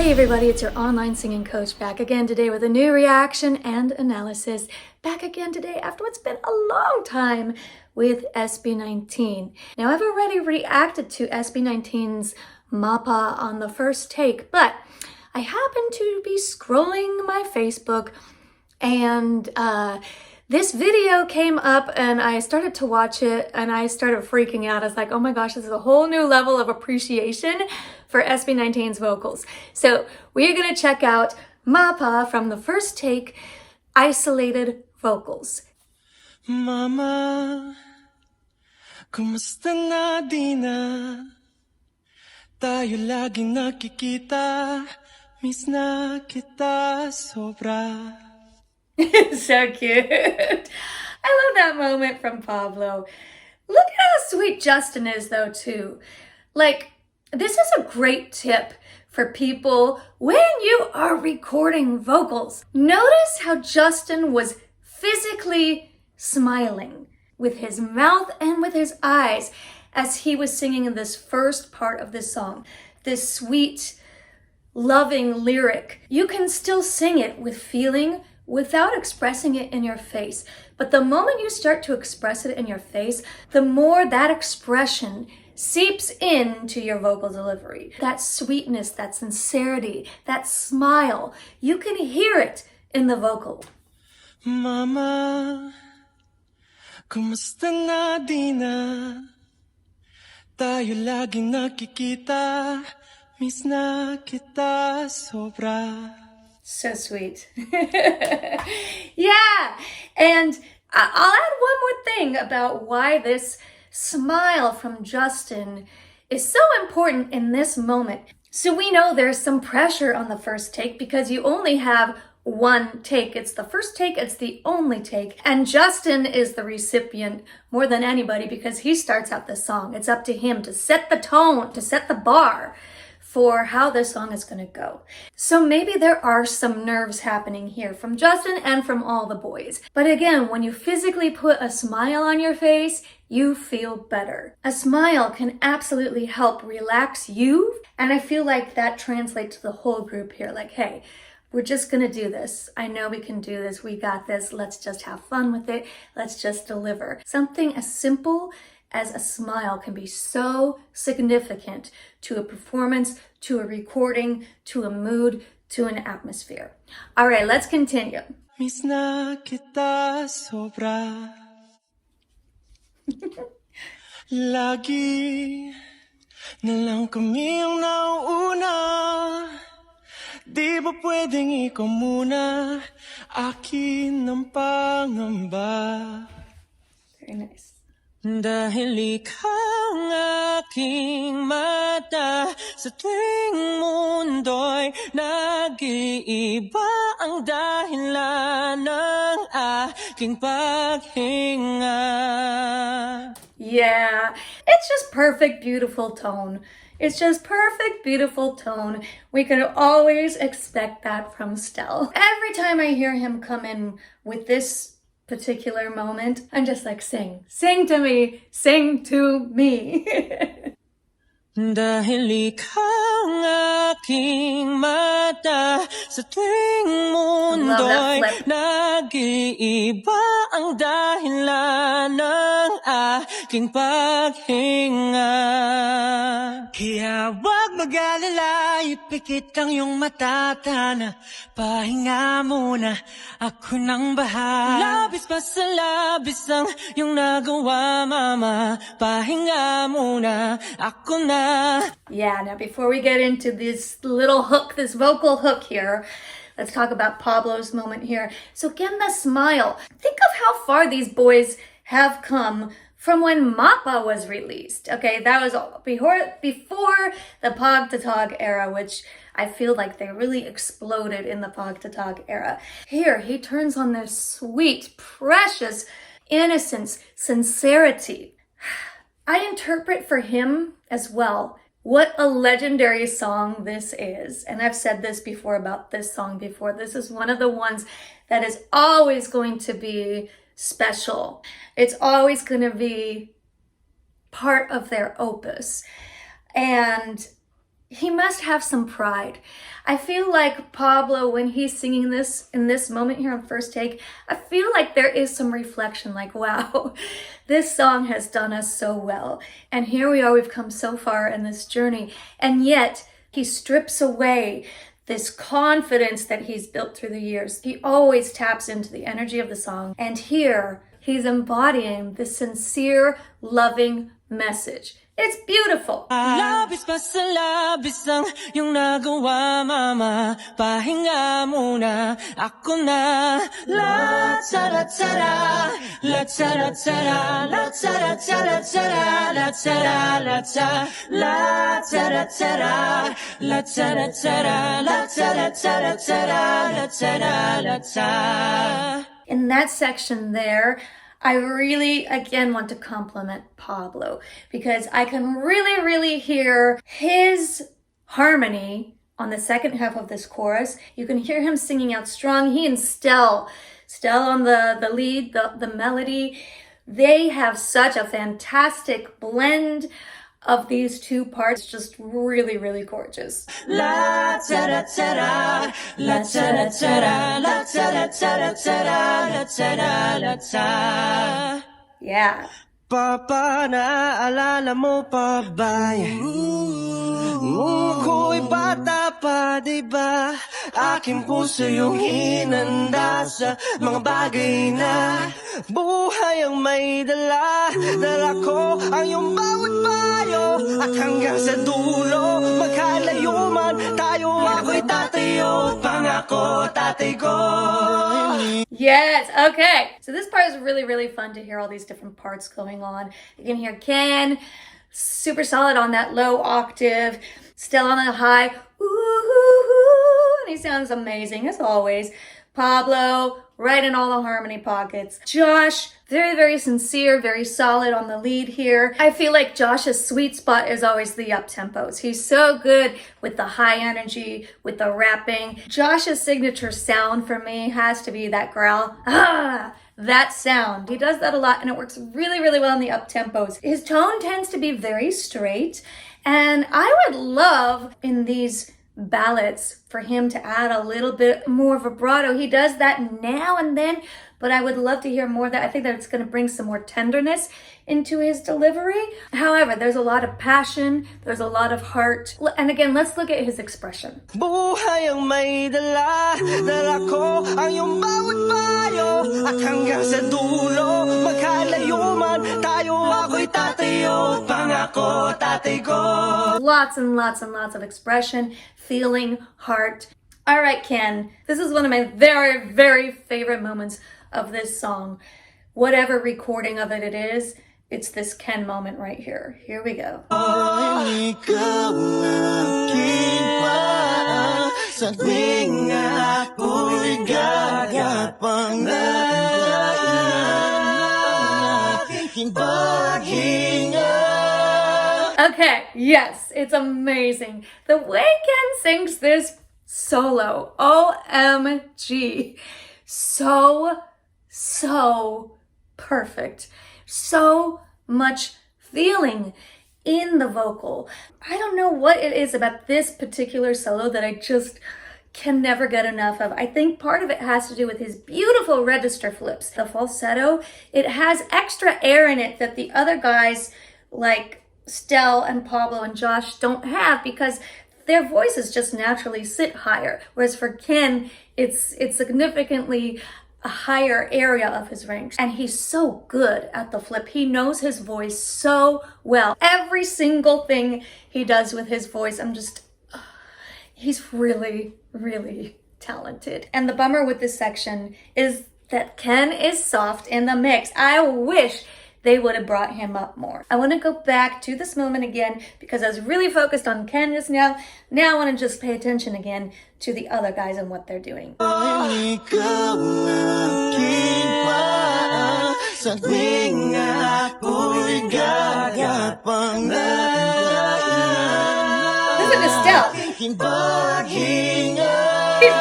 Hey everybody, it's your online singing coach back again today with a new reaction and analysis. Back again today after what's been a long time with SB19. Now I've already reacted to SB19's MAPA on the first take, but I happened to be scrolling my Facebook and this video came up and I started to watch it and I started freaking out. I was like, oh my gosh, this is a whole new level of appreciation for SB19's vocals. So we are going to check out MAPA from the first take, isolated vocals. Mama, kumusta na di na? Tayo laging nakikita, miss na kita sobra. So cute. I love that moment from Pablo. Look at how sweet Justin is though too. Like, this is a great tip for people when you are recording vocals. Notice how Justin was physically smiling with his mouth and with his eyes as he was singing in this first part of this song. This sweet, loving lyric. You can still sing it with feeling without expressing it in your face. But the moment you start to express it in your face, the more that expression seeps into your vocal delivery. That sweetness, that sincerity, that smile, you can hear it in the vocal. Mama, kumusta na di na? Tayo laging nakikita, miss na kita sobra. So sweet. Yeah, and I'll add one more thing about why this smile from Justin is so important in this moment. So we know there's some pressure on the first take because you only have one take. It's the first take, it's the only take. And Justin is the recipient more than anybody because he starts out the song. It's up to him to set the tone, to set the bar for how this song is going to go. So maybe there are some nerves happening here from Justin and from all the boys. But again, when you physically put a smile on your face, you feel better. A smile can absolutely help relax you. And I feel like that translates to the whole group here. Like, hey, we're just going to do this. I know we can do this. We got this. Let's just have fun with it. Let's just deliver. Something as simple as a smile can be so significant to a performance, to a recording, to a mood, to an atmosphere. All right, let's continue. Miss na kita sobra. Lagi na lang kami ang nauuna. Di ba pwedeng ikaw muna? Akin ang pangamba. Very nice. Dahil ikaw ang aking mata, sa tuwing mundo'y nag-iiba ang dahilan ng aking paghinga. Yeah, it's just perfect, beautiful tone. It's just perfect, beautiful tone. We could always expect that from Stell. Every time I hear him come in with this particular moment, I'm just like, sing to me, sing to me. Dahil ikaw ang aking mata, sa tuwing mundo'y nag-iiba ang dahilan ng aking paghinga. Kaya wag mag-alala, ipikit ang iyong mata, tana. Pahinga muna, ako nang bahala. Labis pa sa labis ang iyong nagawa, mama. Pahinga muna, ako na. Yeah, now before we get into this little hook, this vocal hook here, let's talk about Pablo's moment here. So again, the smile. Think of how far these boys have come from when MAPA was released. Okay, that was before the Pog to Tog era, which I feel like they really exploded in the Pog to Tog era. Here, he turns on this sweet, precious innocence, sincerity. I interpret for him as well what a legendary song this is. And I've said this before about this song before. This is one of the ones that is always going to be special. It's always going to be part of their opus. And he must have some pride. I feel like Pablo, when he's singing this in this moment here on first take, I feel like there is some reflection, like, wow, this song has done us so well. And here we are, we've come so far in this journey. And yet he strips away this confidence that he's built through the years. He always taps into the energy of the song. And here he's embodying the sincere, loving message. It's beautiful. Labis pa sa labis ang iyong nagawa, mama. Pahinga muna, ako na. La tsara tsara, la tsara tsara, la tsara tsara tsara, la tsara la tsara, la tsara tsara, la tsara tsara, la tsara tsara tsara, la tsara la tsara. In that section there, I really, again, want to compliment Pablo because I can really hear his harmony on the second half of this chorus. You can hear him singing out strong. He and Stell on the lead, the melody, they have such a fantastic blend of these two parts, just really gorgeous. La tsara tsara, la tsara tsara, la tsara tsara tsara, la tsara la tsara. Yeah. Papa, naaalala mo pa ba? Ako'y bata pa, diba? Aking puso yung hinanda sa mga bagay na buhay ang may dala. Dala ko ang iyong bawat payo at hanggang sa dulo magkalayo man tayo. Ako'y tatayo, pangako tatay ko. Yes, okay. So this part is really fun to hear all these different parts going on. You can hear Ken, super solid on that low octave, still on the high, ooh, and he sounds amazing as always. Pablo, right in all the harmony pockets. Josh, very sincere, very solid on the lead here. I feel like Josh's sweet spot is always the up tempos. He's so good with the high energy, with the rapping. Josh's signature sound for me has to be that growl. That sound. He does that a lot and it works really well in the up tempos. His tone tends to be very straight, and I would love in these ballads for him to add a little bit more vibrato. He does that now and then, but I would love to hear more of that. I think that it's going to bring some more tenderness into his delivery. However, there's a lot of passion, there's a lot of heart. And again, let's look at his expression. Buhay ang may dala, dala ko ang iyong bawat payo at hanggang sa dulo magkalayo man tayo. Ako'y tatayo, pangako tatay ko. Lots and lots of expression, feeling, heart. All right, Ken, this is one of my very favorite moments of this song. Whatever recording of it is, it's this Ken moment right here. Here we go. Ikaw aking paa sa tuwing ako'y gagapang na aking paghinga. Okay, yes, it's amazing. The way Ken sings this solo, OMG, so perfect. So much feeling in the vocal. I don't know what it is about this particular solo that I just can never get enough of. I think part of it has to do with his beautiful register flips. The falsetto, it has extra air in it that the other guys like Stell and Pablo and Josh don't have because their voices just naturally sit higher. Whereas for Ken, it's significantly a higher area of his range. And he's so good at the flip. He knows his voice so well. Every single thing he does with his voice, he's really talented. And the bummer with this section is that Ken is soft in the mix. I wish they would have brought him up more. I want to go back to this moment again because I was really focused on Ken just now. Now I want to just pay attention again to the other guys and what they're doing. Listen to Stell. He's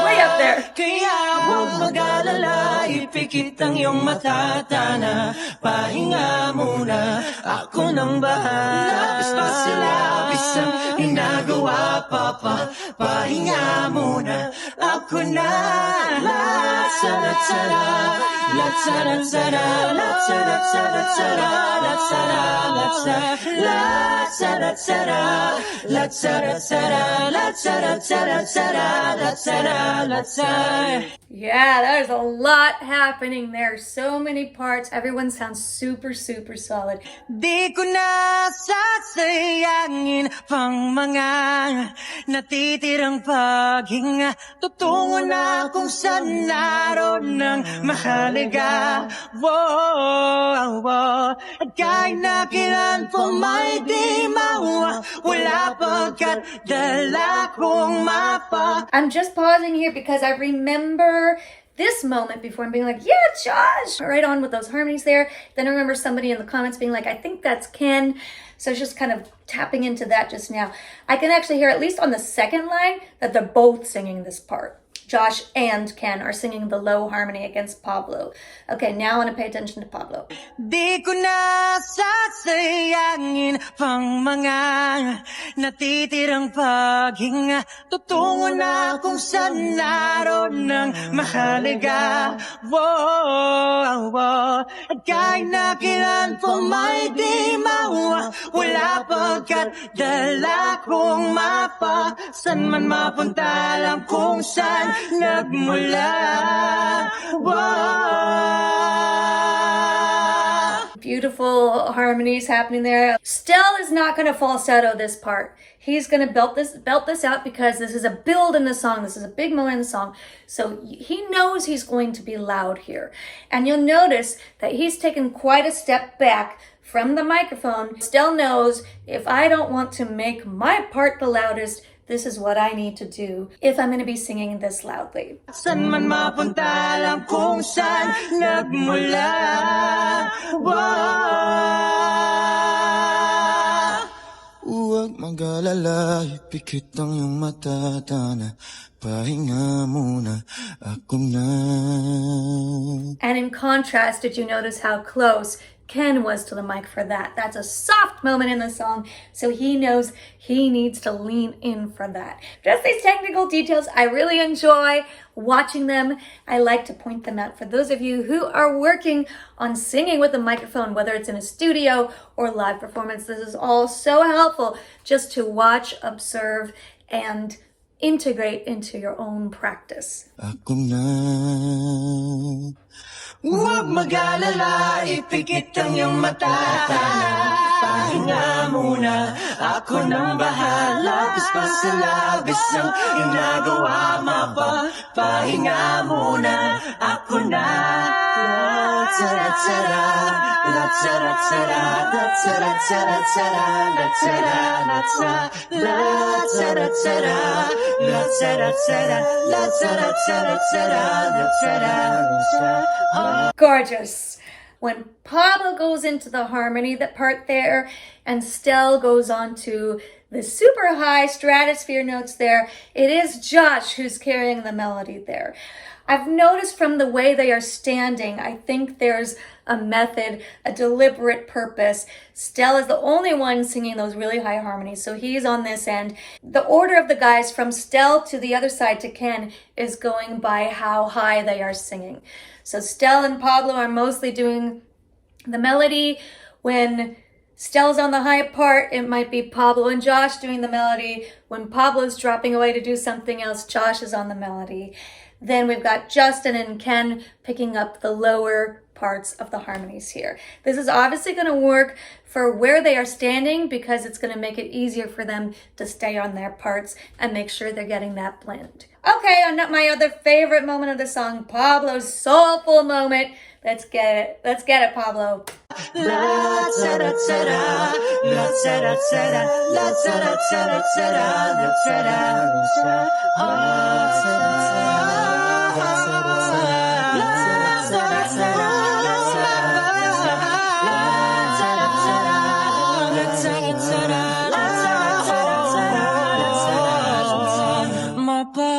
way up there. ipikit ang iyong matatana. Pahinga muna, ako nang bahala. Labis pa sa labis ang ginagawa, Papa. Pahinga muna, ako na. La-tsara-tsara, la-tsara-tsara, la-tsara-tsara, la-tsara-tsara, la-tsara-tsara, la-tsara-tsara, la-tsara-tsara, la-tsara-tsara. Yeah, there's a lot happening there. So many parts. Everyone sounds super, super solid. Di ko na sasayangin pang mga natitirang paghinga. Tutungo na kung saan naroon ng mahalaga. Whoa, whoa. At kahit na kailan po may di mawa, wala pagkat dala kong mapa. I'm just pausing here because I remember this moment before and being like, yeah, Josh, right on with those harmonies there. Then I remember somebody in the comments being like, I think that's Ken. So it's just kind of tapping into that just now. I can actually hear, at least on the second line, that they're both singing this part. Josh and Ken are singing the low harmony against Pablo. Okay, now I want to pay attention to Pablo. Di ko na sasayangin pang mga natitirang paghinga. Tutungo na kung saan naroon ng mahalaga. Whoa, whoa. At kahit na kailan po may di mawa, wala pagkat dala kong mapa. San man mapunta lang kung saan nagmula. Beautiful harmonies happening there. Stell is not going to falsetto this part. He's going to belt this out because this is a build in the song. This is a big moment in the song. So he knows he's going to be loud here. And you'll notice that he's taken quite a step back from the microphone. Stell knows if I don't want to make my part the loudest, this is what I need to do if I'm going to be singing this loudly. San man mapunta lang kung saan nagmula. Huwag mag-alala, ipikit ang iyong matatana. Pahinga muna, ako na. And in contrast, did you notice how close Ken was to the mic for that? That's a soft moment in the song, so he knows he needs to lean in for that. Just these technical details, I really enjoy watching them. I like to point them out for those of you who are working on singing with a microphone, whether it's in a studio or live performance. This is all so helpful just to watch, observe, and integrate into your own practice. Ako na. Huwag mag-alala, ipikit ang iyong matatana. Pahinga muna, ako nang bahala. Labis pa sa labis ang ginagawa, Mapa. Pahinga muna, ako na. La-tsara-tsara, la-tsara-tsara, la-tsara-tsara-tsara, la-tsara-tsara, la-tsara-tsara, la-tsara-tsara, la-tsara-tsara-tsara, la-tsara-tsara. Gorgeous. When Pablo goes into the harmony, that part there, and Stell goes on to the super high stratosphere notes there, it is Josh who's carrying the melody there. I've noticed from the way they are standing, I think there's a method, a deliberate purpose. Stell is the only one singing those really high harmonies, so he's on this end. The order of the guys from Stell to the other side to Ken is going by how high they are singing. So Stell and Pablo are mostly doing the melody. When Stell's on the high part, it might be Pablo and Josh doing the melody. When Pablo's dropping away to do something else, Josh is on the melody. Then we've got Justin and Ken picking up the lower parts of the harmonies here. This is obviously going to work for where they are standing because it's going to make it easier for them to stay on their parts and make sure they're getting that blend. Okay, on my other favorite moment of the song, Pablo's soulful moment. Let's get it. Let's get it, Pablo. La tsara tsara, la tsara tsara, la tsara tsara tsara, la tsara tsara, la tsara Mapa,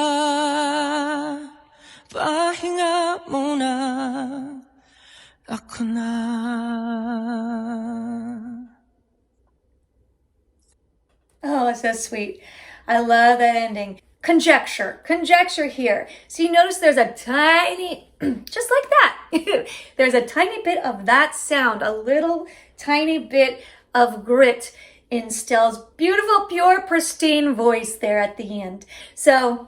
pahinga muna. ako na. Oh, it's so sweet. I love that ending. Conjecture here. So you notice there's a tiny, just like that, there's a tiny bit of that sound, a little tiny bit of grit in Stell's beautiful, pure, pristine voice there at the end. So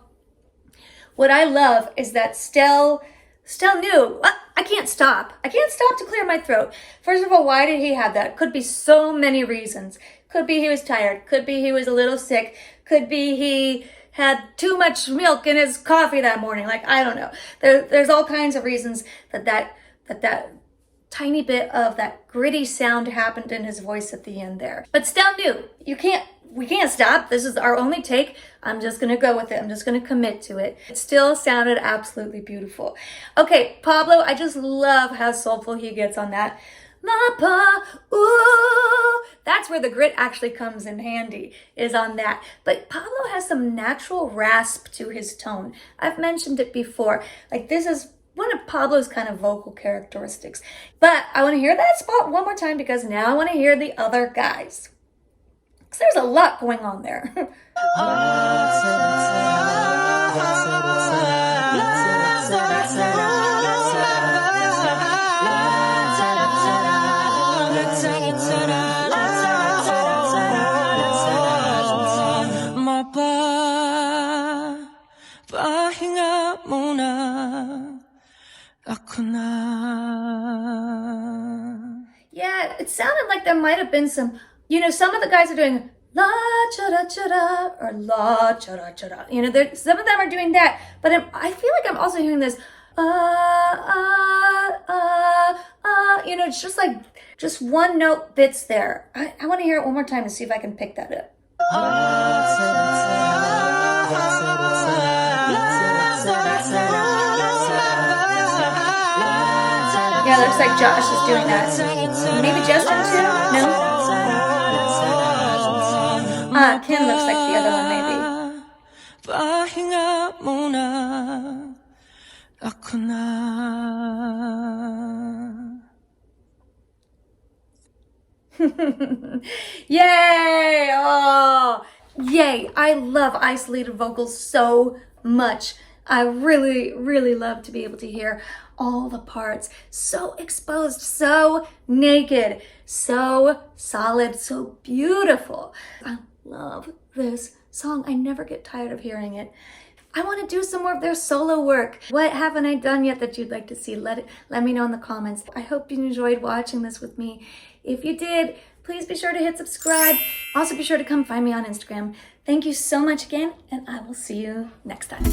what I love is that Stell knew, I can't stop. I can't stop to clear my throat. First of all, why did he have that? Could be so many reasons. Could be he was tired. Could be he was a little sick. Could be he had too much milk in his coffee that morning. Like, I don't know. There's all kinds of reasons that tiny bit of that gritty sound happened in his voice at the end there. But Stell knew, we can't stop. This is our only take. I'm just going to go with it. I'm just going to commit to it. It still sounded absolutely beautiful. Okay, Pablo, I just love how soulful he gets on that. MAPA, ooh, that's where the grit actually comes in handy, is on that. But Pablo has some natural rasp to his tone. I've mentioned it before. Like, this is one of Pablo's kind of vocal characteristics. But I want to hear that spot one more time because now I want to hear the other guys. Because there's a lot going on there. Pahinga muna ako na. Yeah, it sounded like there might have been some, some of the guys are doing la cha da cha da or la cha da cha da. Some of them are doing that, but I feel like I'm also hearing this it's just like just one note bits there. I want to hear it one more time to see if I can pick that up. Yeah, looks like Josh is doing that. Maybe Justin too? No? Ken looks like the other one maybe. Pahinga muna ako na. Yay! Oh, yay! I love isolated vocals so much. I really, really love to be able to hear all the parts so exposed, so naked, so solid, so beautiful. I love this song. I never get tired of hearing it. I want to do some more of their solo work. What haven't I done yet that you'd like to see? Let me know in the comments. I hope you enjoyed watching this with me. If you did, please be sure to hit subscribe. Also be sure to come find me on Instagram. Thank you so much again, and I will see you next time.